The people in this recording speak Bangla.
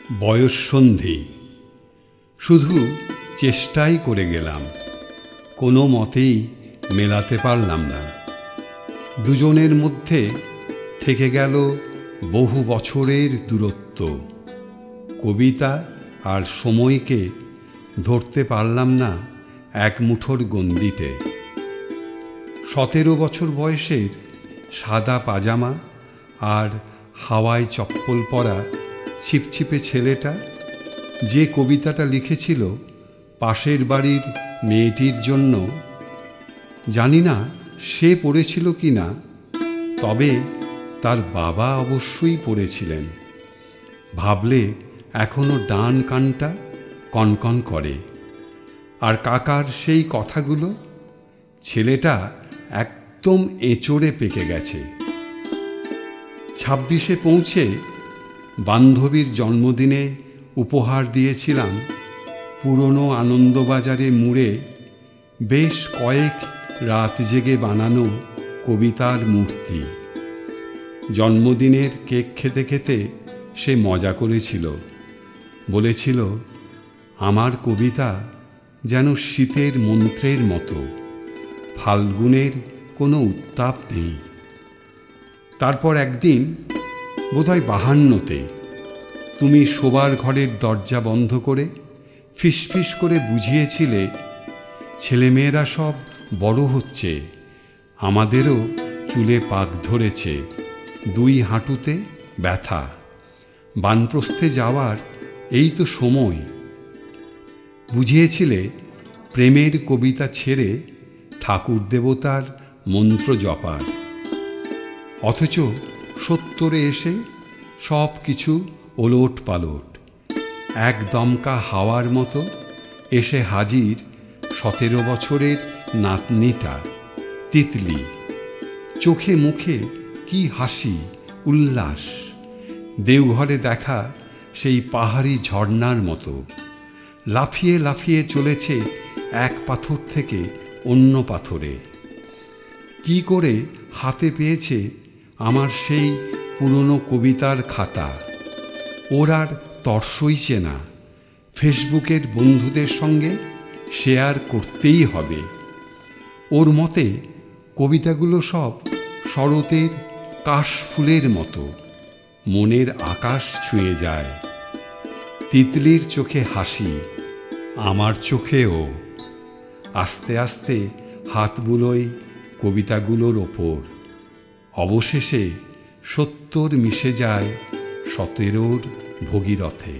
বয়ঃসন্ধি। শুধু চেষ্টাই করে গেলাম, কোনো মতেই মেলাতে পারলাম না। দুজনের মধ্যে থেকে গেল বহু বছরের দূরত্ব। কবিতা আর সময়কে ধরতে পারলাম না এক মুঠোর গণ্ডিতে। 17 বছর বয়সের সাদা পাজামা আর হাওয়ায় চপ্পল পরা ছিপছিপে ছেলেটা যে কবিতাটা লিখেছিল পাশের বাড়ির মেয়েটির জন্য, জানি না সে পড়েছিল কি না, তবে তার বাবা অবশ্যই পড়েছিলেন। ভাবলে এখনো ডান কানটা কনকন করে। আর কাকার সেই কথাগুলো, ছেলেটা একদম এঁচড়ে পেকে গেছে। 26-এ পৌঁছে বান্ধবীর জন্মদিনে উপহার দিয়েছিলাম পুরনো আনন্দবাজারে মুড়ে বেশ কয়েক রাত জেগে বানানো কবিতার মূর্তি। জন্মদিনের কেক খেতে খেতে সে মজা করেছিল, বলেছিল আমার কবিতা যেন শীতের মন্ত্রের মতো, ফাল্গুনের কোনো উত্তাপ নেই। তারপর একদিন, বোধহয় 52-তে, তুমি শোবার ঘরের দরজা বন্ধ করে ফিসফিস করে বুঝিয়েছিলে ছেলেমেয়েরা সব বড় হচ্ছে, আমাদেরও চুলে পাক ধরেছে, 2 হাঁটুতে ব্যথা, বানপ্রস্থে যাওয়ার এই তো সময়। বুঝিয়েছিলে প্রেমের কবিতা ছেড়ে ঠাকুর দেবতার মন্ত্র জপার। অথচ 70-এ এসে সব কিছু ওলট পালট। এক দমকা হাওয়ার মতো এসে হাজির 17 বছরের নাতনিটা, তিতলি। চোখে মুখে কি হাসি, উল্লাস, দেওঘরে দেখা সেই পাহাড়ি ঝর্ণার মতো। লাফিয়ে লাফিয়ে চলেছে এক পাথর থেকে অন্য পাথরে। কি করে হাতে পেয়েছে আমার সেই পুরনো কবিতার খাতা, ওর আর তর্সইছে না। ফেসবুকের বন্ধুদের সঙ্গে শেয়ার করতেই হবে। ওর মতে কবিতাগুলো সব শরতের কাশফুলের মতো, মনের আকাশ ছুঁয়ে যায়। তিতলির চোখে হাসি, আমার চোখেও। আস্তে আস্তে হাত বুলোই কবিতাগুলোর ওপর। অবশেষে 70 মিশে যায় 17-র ভগীরথে।